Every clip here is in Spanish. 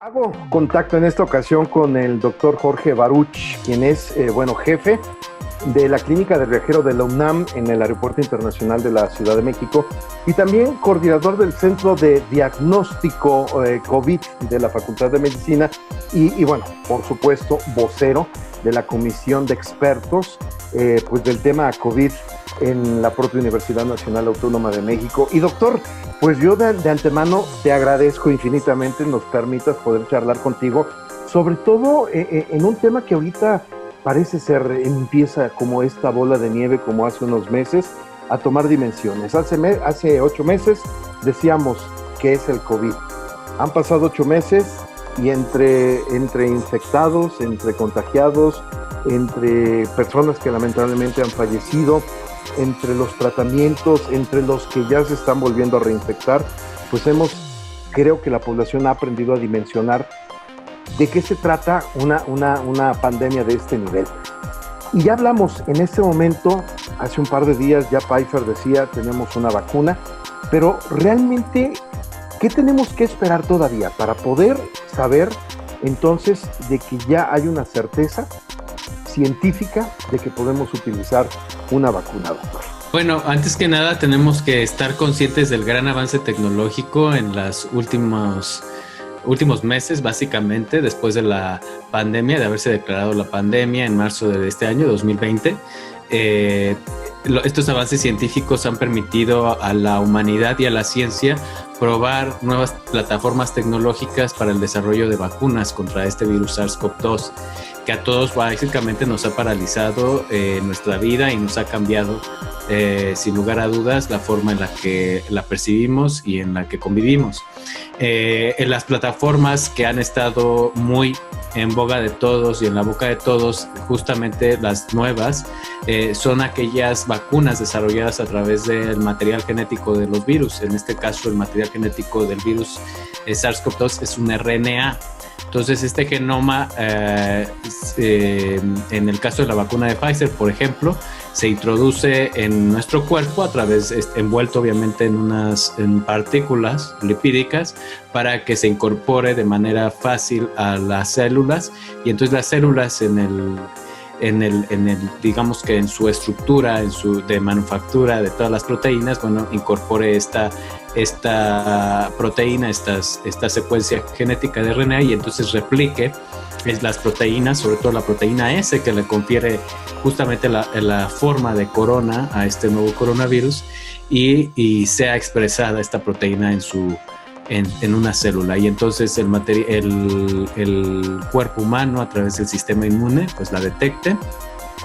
Hago contacto en esta ocasión con el doctor Jorge Baruch, quien es, jefe de la Clínica del Viajero de la UNAM en el Aeropuerto Internacional de la Ciudad de México y también coordinador del Centro de Diagnóstico COVID de la Facultad de Medicina y por supuesto, vocero de la Comisión de Expertos del tema COVID en la propia Universidad Nacional Autónoma de México. Y doctor, pues yo de antemano te agradezco infinitamente nos permitas poder charlar contigo, sobre todo en un tema que ahorita parece ser, empieza como esta bola de nieve, como hace unos meses, a tomar dimensiones. Hace 8 meses decíamos que es el COVID. Han pasado 8 meses y entre infectados, entre contagiados, entre personas que lamentablemente han fallecido, entre los tratamientos, entre los que ya se están volviendo a reinfectar, pues creo que la población ha aprendido a dimensionar de qué se trata una pandemia de este nivel. Y ya hablamos en este momento, hace un par de días ya Pfizer decía, tenemos una vacuna, pero realmente, ¿qué tenemos que esperar todavía para poder saber entonces de que ya hay una certeza científica de que podemos utilizar una vacuna, doctor? Bueno, antes que nada tenemos que estar conscientes del gran avance tecnológico en los últimos meses, básicamente, después de la pandemia, de haberse declarado la pandemia en marzo de este año, 2020. Estos avances científicos han permitido a la humanidad y a la ciencia probar nuevas plataformas tecnológicas para el desarrollo de vacunas contra este virus SARS-CoV-2, que a todos básicamente nos ha paralizado nuestra vida y nos ha cambiado, sin lugar a dudas, la forma en la que la percibimos y en la que convivimos. En las plataformas que han estado muy en boga de todos y en la boca de todos, justamente las nuevas, son aquellas vacunas desarrolladas a través del material genético de los virus. En este caso, el material genético del virus SARS-CoV-2 es un RNA. Entonces, este genoma, en el caso de la vacuna de Pfizer, por ejemplo, se introduce en nuestro cuerpo a través, envuelto obviamente en partículas lipídicas, para que se incorpore de manera fácil a las células, y entonces las células digamos que en su estructura, de manufactura de todas las proteínas, incorpore esta proteína, esta secuencia genética de RNA, y entonces replique las proteínas, sobre todo la proteína S, que le confiere justamente la forma de corona a este nuevo coronavirus, y sea expresada esta proteína en una célula, y entonces el cuerpo humano, a través del sistema inmune, pues la detecte,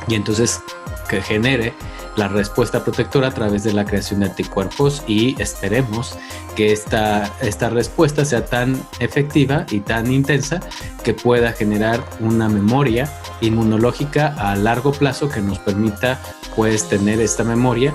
y entonces que genere la respuesta protectora a través de la creación de anticuerpos, y esperemos que esta respuesta sea tan efectiva y tan intensa que pueda generar una memoria inmunológica a largo plazo que nos permita pues tener esta memoria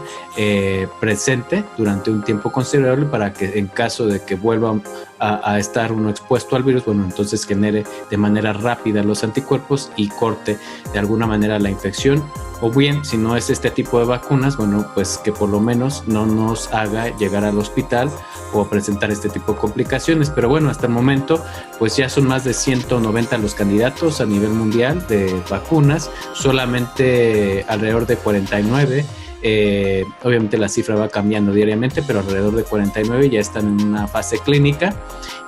presente durante un tiempo considerable, para que en caso de que vuelva a estar uno expuesto al virus, entonces genere de manera rápida los anticuerpos y corte de alguna manera la infección. O bien, si no es este tipo de vacunas, pues que por lo menos no nos haga llegar al hospital o presentar este tipo de complicaciones. Pero hasta el momento, pues ya son más de 190 los candidatos a nivel mundial de vacunas, solamente alrededor de 49. Obviamente la cifra va cambiando diariamente, pero alrededor de 49 ya están en una fase clínica,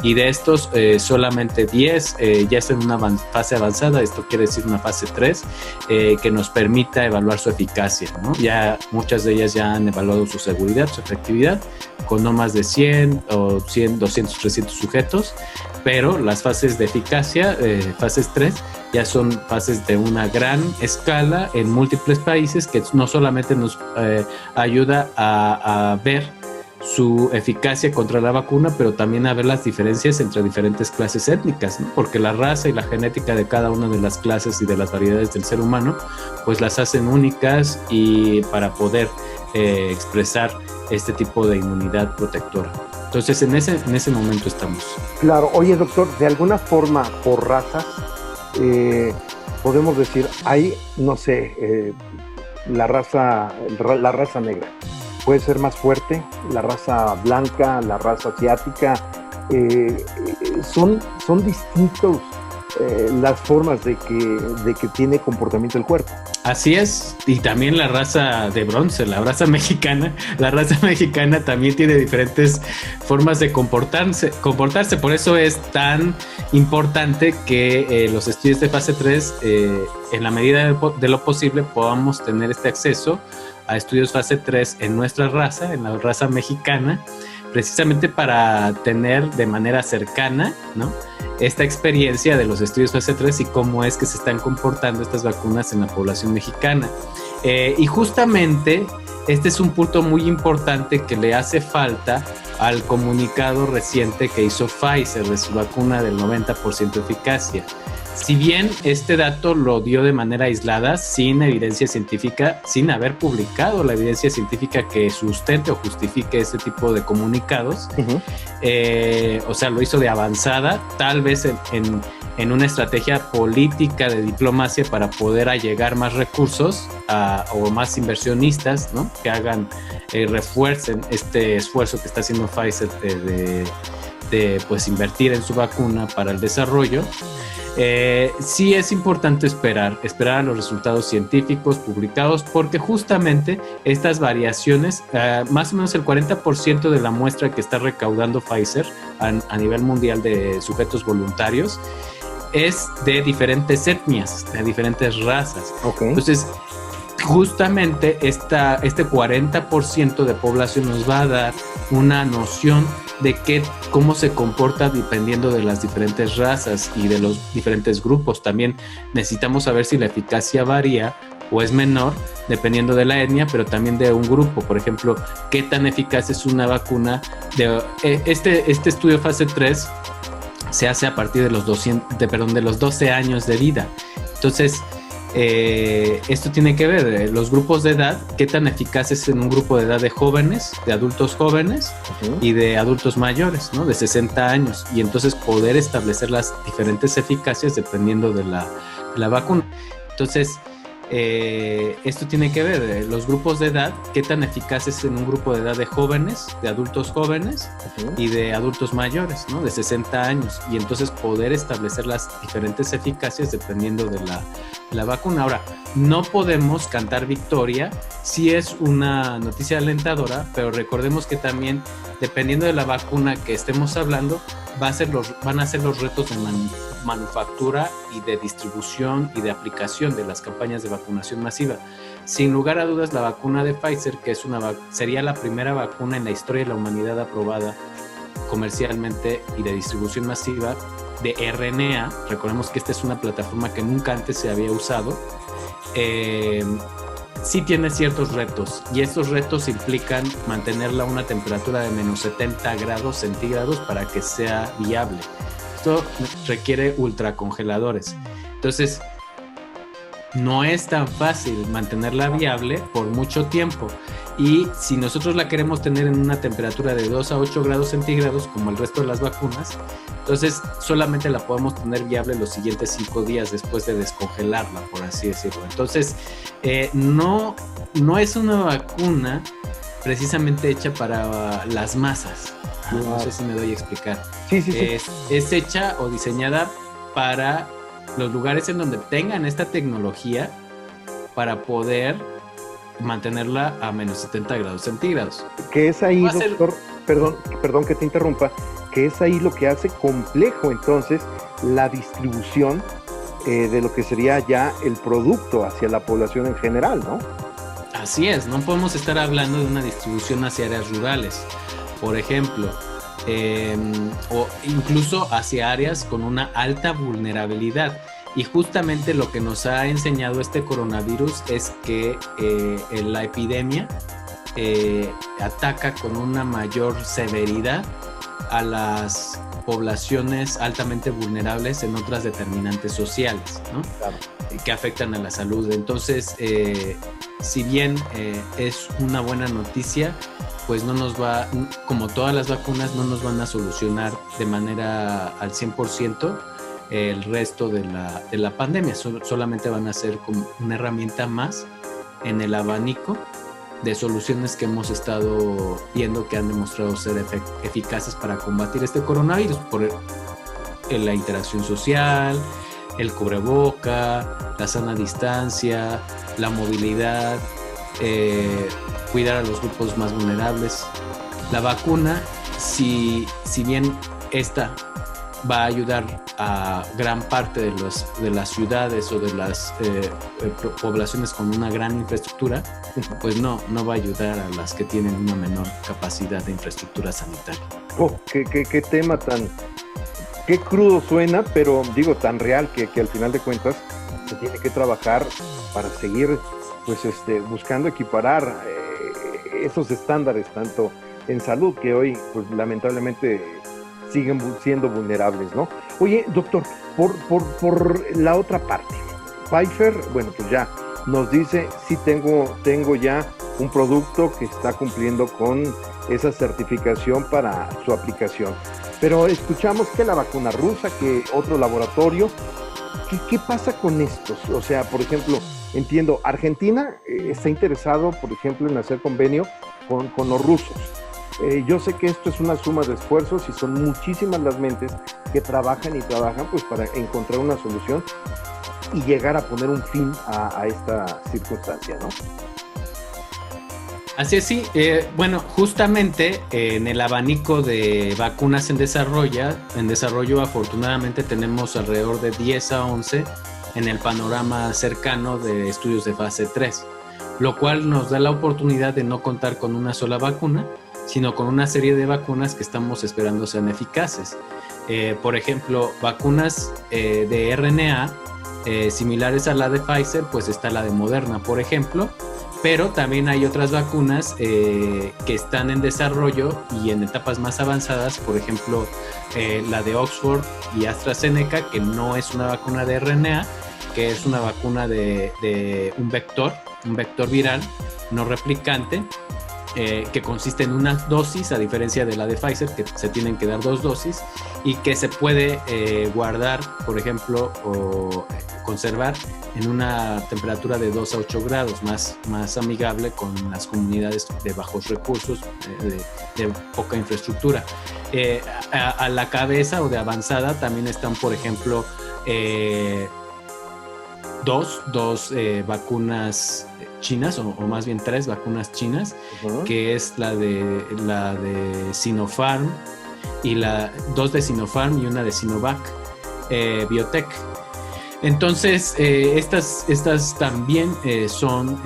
y de estos solamente 10 ya están en una fase avanzada. Esto quiere decir una fase 3 que nos permita evaluar su eficacia, ¿no? Ya muchas de ellas ya han evaluado su seguridad, su efectividad, con no más de 100 o 100, 200, 300 sujetos, pero las fases de eficacia, fases 3, ya son fases de una gran escala en múltiples países, que no solamente nos ayuda a ver su eficacia contra la vacuna, pero también a ver las diferencias entre diferentes clases étnicas, ¿no? Porque la raza y la genética de cada una de las clases y de las variedades del ser humano, pues las hacen únicas, y para poder expresar este tipo de inmunidad protectora. Entonces, en ese momento estamos. Claro. Oye, doctor, de alguna forma, por razas, podemos decir, hay, no sé, la raza negra, puede ser más fuerte, la raza blanca, la raza asiática, son distintos las formas de que tiene comportamiento el cuerpo. Así es, y también la raza de bronce, la raza mexicana también tiene diferentes formas de comportarse, por eso es tan importante que los estudios de fase 3, en la medida de lo posible, podamos tener este acceso a estudios fase 3 en nuestra raza, en la raza mexicana, precisamente para tener de manera cercana, ¿no?, esta experiencia de los estudios fase 3 y cómo es que se están comportando estas vacunas en la población mexicana. Y justamente este es un punto muy importante que le hace falta al comunicado reciente que hizo Pfizer de su vacuna del 90% eficacia. Si bien este dato lo dio de manera aislada, sin evidencia científica, sin haber publicado la evidencia científica que sustente o justifique este tipo de comunicados, o sea, lo hizo de avanzada, tal vez en una estrategia política de diplomacia para poder allegar más recursos o más inversionistas, ¿no?, que hagan, refuercen este esfuerzo que está haciendo Pfizer de pues invertir en su vacuna para el desarrollo. Sí es importante esperar a los resultados científicos publicados, porque justamente estas variaciones, más o menos el 40% de la muestra que está recaudando Pfizer a nivel mundial de sujetos voluntarios es de diferentes etnias, de diferentes razas. Okay. Entonces, justamente este 40% de población nos va a dar una noción de cómo se comporta dependiendo de las diferentes razas y de los diferentes grupos. También necesitamos saber si la eficacia varía o es menor dependiendo de la etnia, pero también de un grupo. Por ejemplo, qué tan eficaz es una vacuna. Este estudio fase 3 se hace a partir de los 12 años de vida. Entonces, esto tiene que ver, los grupos de edad, qué tan eficaz es en un grupo de edad de jóvenes, de adultos jóvenes y de adultos mayores, ¿no?, de 60 años, y entonces poder establecer las diferentes eficacias dependiendo de la vacuna. Entonces, esto tiene que ver, los grupos de edad, qué tan eficaz es en un grupo de edad de jóvenes, de adultos jóvenes y de adultos mayores, ¿no?, de 60 años, y entonces poder establecer las diferentes eficacias dependiendo de la vacuna. Ahora, no podemos cantar victoria. Sí es una noticia alentadora, pero recordemos que también, dependiendo de la vacuna que estemos hablando, van a ser los retos de manufactura y de distribución y de aplicación de las campañas de vacunación masiva. Sin lugar a dudas, la vacuna de Pfizer, que sería la primera vacuna en la historia de la humanidad aprobada comercialmente y de distribución masiva de RNA, recordemos que esta es una plataforma que nunca antes se había usado, sí tiene ciertos retos, y estos retos implican mantenerla a una temperatura de menos 70 grados centígrados para que sea viable. Esto requiere ultracongeladores. Entonces, no es tan fácil mantenerla viable por mucho tiempo. Y si nosotros la queremos tener en una temperatura de 2 a 8 grados centígrados, como el resto de las vacunas, entonces solamente la podemos tener viable los siguientes 5 días después de descongelarla, por así decirlo. Entonces, no es una vacuna precisamente hecha para las masas. No sé si me doy a explicar. Sí. Es hecha o diseñada para los lugares en donde tengan esta tecnología para poder mantenerla a menos 70 grados centígrados. Que es ahí, doctor, perdón que te interrumpa, que es ahí lo que hace complejo entonces la distribución de lo que sería ya el producto hacia la población en general, ¿no? Así es, no podemos estar hablando de una distribución hacia áreas rurales, por ejemplo, o incluso hacia áreas con una alta vulnerabilidad. Y justamente lo que nos ha enseñado este coronavirus es que la epidemia ataca con una mayor severidad a las poblaciones altamente vulnerables en otras determinantes sociales, ¿no? Claro. Que afectan a la salud. Entonces, si bien es una buena noticia, pues no nos va, como todas las vacunas, no nos van a solucionar de manera al 100% el resto de la pandemia. Solamente van a ser como una herramienta más en el abanico de soluciones que hemos estado viendo que han demostrado ser eficaces para combatir este coronavirus, por la interacción social, el cubreboca, la sana distancia, la movilidad, cuidar a los grupos más vulnerables. La vacuna, si bien esta va a ayudar a gran parte de las ciudades o de las poblaciones con una gran infraestructura, pues no va a ayudar a las que tienen una menor capacidad de infraestructura sanitaria. Oh, qué tema qué crudo suena, pero digo tan real que al final de cuentas se tiene que trabajar para seguir pues buscando equiparar esos estándares tanto en salud que hoy pues lamentablemente siguen siendo vulnerables, ¿no? Oye, doctor, por la otra parte, Pfizer, bueno, pues ya nos dice, sí tengo ya un producto que está cumpliendo con esa certificación para su aplicación. Pero escuchamos que la vacuna rusa, que otro laboratorio, ¿qué pasa con estos? O sea, por ejemplo, entiendo, Argentina está interesado, por ejemplo, en hacer convenio con los rusos. Yo sé que esto es una suma de esfuerzos y son muchísimas las mentes que trabajan pues para encontrar una solución y llegar a poner un fin a esta circunstancia, ¿no? Así es, sí. Bueno, justamente en el abanico de vacunas en desarrollo, afortunadamente tenemos alrededor de 10 a 11 en el panorama cercano de estudios de fase 3, lo cual nos da la oportunidad de no contar con una sola vacuna, sino con una serie de vacunas que estamos esperando sean eficaces. Por ejemplo, vacunas de RNA similares a la de Pfizer, pues está la de Moderna, por ejemplo, pero también hay otras vacunas que están en desarrollo y en etapas más avanzadas, por ejemplo, la de Oxford y AstraZeneca, que no es una vacuna de RNA, que es una vacuna de un vector viral no replicante, que consiste en una dosis, a diferencia de la de Pfizer, que se tienen que dar 2 dosis, y que se puede guardar, por ejemplo, o conservar en una temperatura de 2 a 8 grados, más amigable con las comunidades de bajos recursos, de poca infraestructura. A la cabeza o de avanzada también están, por ejemplo, dos vacunas chinas, o más bien 3 vacunas chinas, que es la de Sinopharm, y 2 de Sinopharm y una de Sinovac Biotech. Entonces, estas también son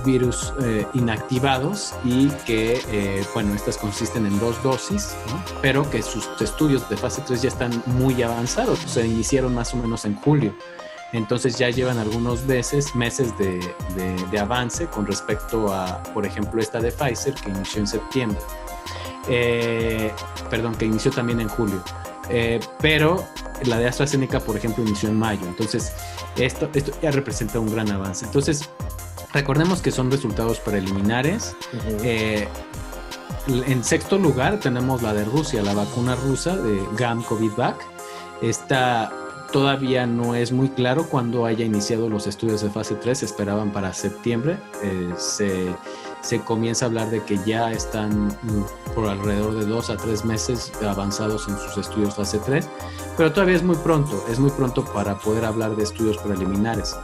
virus inactivados y que, estas consisten en 2 dosis, ¿no? Pero que sus estudios de fase 3 ya están muy avanzados, se iniciaron más o menos en julio. Entonces ya llevan algunos meses de avance con respecto a, por ejemplo, esta de Pfizer, que inició en septiembre. Que inició también en julio. Pero la de AstraZeneca, por ejemplo, inició en mayo. Entonces, esto ya representa un gran avance. Entonces, recordemos que son resultados preliminares. En sexto lugar tenemos la de Rusia, la vacuna rusa de GAM-Covidvac. Esta todavía no es muy claro cuándo haya iniciado los estudios de fase 3, se esperaban para septiembre. Se comienza a hablar de que ya están por alrededor de 2 a 3 meses avanzados en sus estudios fase 3, pero todavía es muy pronto para poder hablar de estudios preliminares.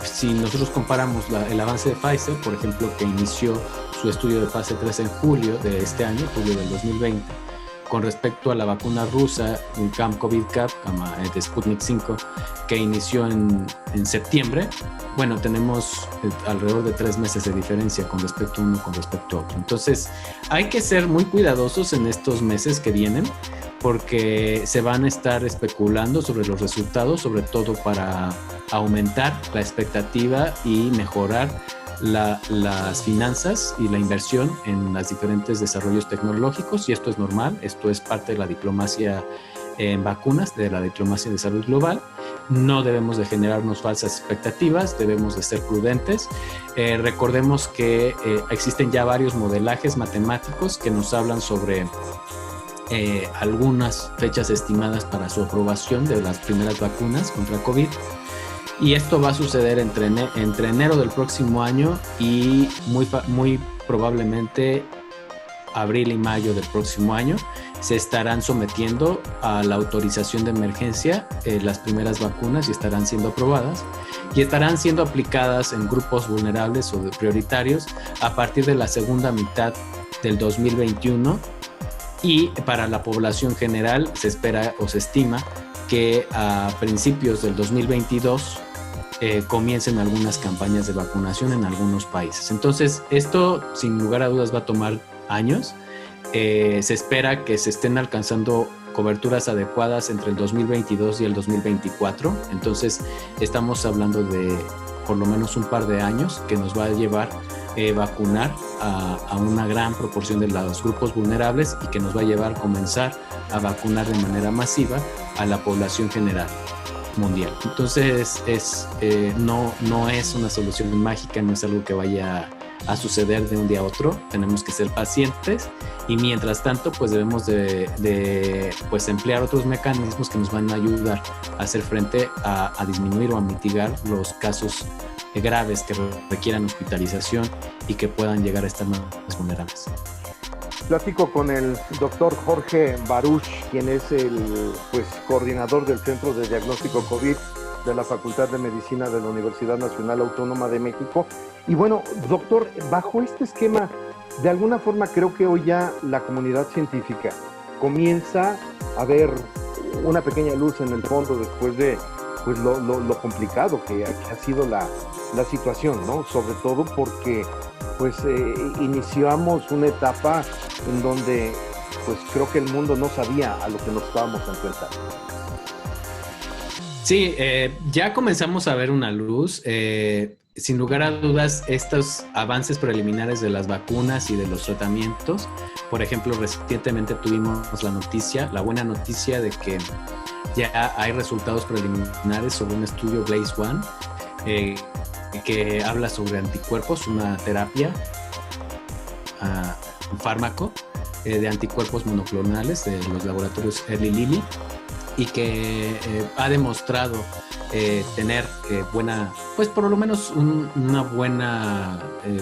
Si nosotros comparamos el avance de Pfizer, por ejemplo, que inició su estudio de fase 3 en julio de este año, julio del 2020, con respecto a la vacuna rusa, GAM-Covidvac, de Sputnik 5, que inició en septiembre, tenemos alrededor de 3 meses de diferencia con respecto a uno con respecto a otro. Entonces, hay que ser muy cuidadosos en estos meses que vienen, porque se van a estar especulando sobre los resultados, sobre todo para aumentar la expectativa y mejorar las finanzas y la inversión en los diferentes desarrollos tecnológicos, y esto es normal, esto es parte de la diplomacia en vacunas, de la diplomacia de salud global. No debemos de generarnos falsas expectativas, debemos de ser prudentes. Recordemos que existen ya varios modelajes matemáticos que nos hablan sobre algunas fechas estimadas para su aprobación de las primeras vacunas contra COVID. Y esto va a suceder entre enero del próximo año y muy probablemente abril y mayo del próximo año. Se estarán sometiendo a la autorización de emergencia las primeras vacunas y estarán siendo aprobadas y estarán siendo aplicadas en grupos vulnerables o prioritarios a partir de la segunda mitad del 2021, y para la población general se espera o se estima que a principios del 2022 comiencen algunas campañas de vacunación en algunos países. Entonces, esto sin lugar a dudas va a tomar años. Se espera que se estén alcanzando coberturas adecuadas entre el 2022 y el 2024. Entonces, estamos hablando de por lo menos un par de años que nos va a llevar vacunar a una gran proporción de los grupos vulnerables y que nos va a llevar a comenzar a vacunar de manera masiva a la población general mundial. Entonces, no es una solución mágica, no es algo que vaya a suceder de un día a otro. Tenemos que ser pacientes y mientras tanto pues debemos de emplear otros mecanismos que nos van a ayudar a hacer frente a disminuir o a mitigar los casos graves que requieran hospitalización y que puedan llegar a estar más vulnerables. Platico con el doctor Jorge Baruch, quien es el coordinador del Centro de Diagnóstico COVID de la Facultad de Medicina de la Universidad Nacional Autónoma de México. Y bueno, doctor, bajo este esquema, de alguna forma creo que hoy ya la comunidad científica comienza a ver una pequeña luz en el fondo después de lo complicado que ha sido la situación, ¿no? Sobre todo porque iniciamos una etapa en donde creo que el mundo no sabía a lo que nos estábamos enfrentando. Sí, ya comenzamos a ver una luz. Sin lugar a dudas, estos avances preliminares de las vacunas y de los tratamientos, por ejemplo, recientemente tuvimos la buena noticia de que ya hay resultados preliminares sobre un estudio BLAZE-1 que habla sobre anticuerpos, una terapia, un fármaco de anticuerpos monoclonales de los laboratorios Eli Lilly, y que ha demostrado tener por lo menos una buena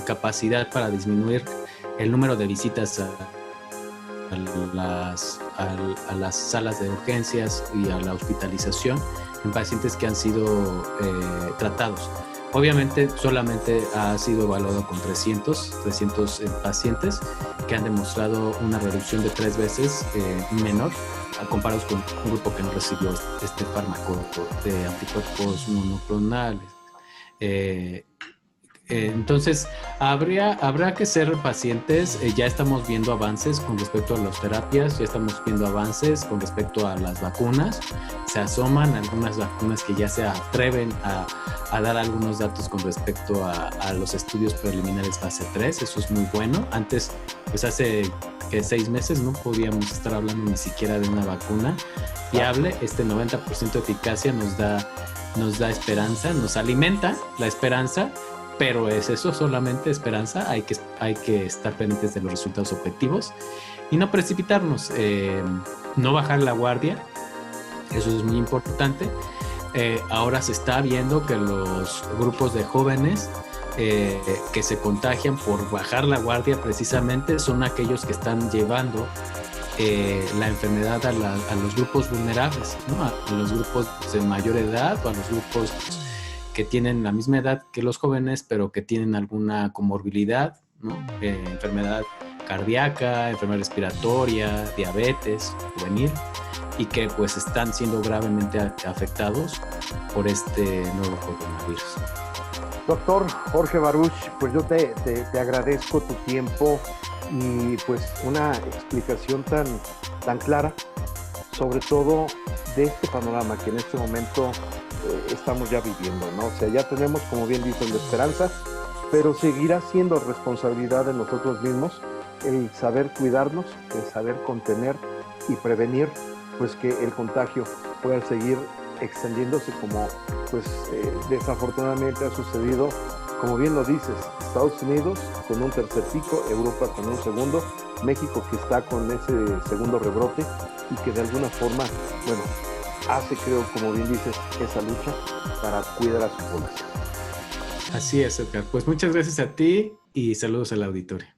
capacidad para disminuir el número de visitas a las salas de urgencias y a la hospitalización en pacientes que han sido tratados. Obviamente solamente ha sido evaluado con 300 pacientes que han demostrado una reducción de 3 veces menor comparados con un grupo que no recibió este fármaco de anticuerpos monoclonales. Entonces, habrá que ser pacientes. Ya estamos viendo avances con respecto a las terapias, ya estamos viendo avances con respecto a las vacunas. Se asoman algunas vacunas que ya se atreven a dar algunos datos con respecto a los estudios preliminares fase 3. Eso es muy bueno. Antes, hace 6 meses no podíamos estar hablando ni siquiera de una vacuna fiable. Este 90% de eficacia nos da esperanza, nos alimenta la esperanza. Pero es eso, solamente esperanza. Hay que estar pendientes de los resultados objetivos y no precipitarnos, no bajar la guardia. Eso es muy importante. Ahora se está viendo que los grupos de jóvenes que se contagian por bajar la guardia precisamente son aquellos que están llevando la enfermedad a los grupos vulnerables, ¿no? A los grupos de mayor edad o a los grupos que tienen la misma edad que los jóvenes, pero que tienen alguna comorbilidad, ¿no? Enfermedad cardíaca, enfermedad respiratoria, diabetes juvenil, y que están siendo gravemente afectados por este nuevo coronavirus. Doctor Jorge Baruch, yo te agradezco tu tiempo y una explicación tan clara, sobre todo de este panorama que en este momento estamos ya viviendo, ¿no? O sea, ya tenemos, como bien dicen, la esperanza, pero seguirá siendo responsabilidad de nosotros mismos el saber cuidarnos, el saber contener y prevenir, que el contagio pueda seguir extendiéndose como, desafortunadamente ha sucedido, como bien lo dices, Estados Unidos con un tercer pico, Europa con un segundo, México que está con ese segundo rebrote y que de alguna forma, hace, creo, como bien dices, esa lucha para cuidar a su población. Así es, Edgar. Pues muchas gracias a ti y saludos al auditorio.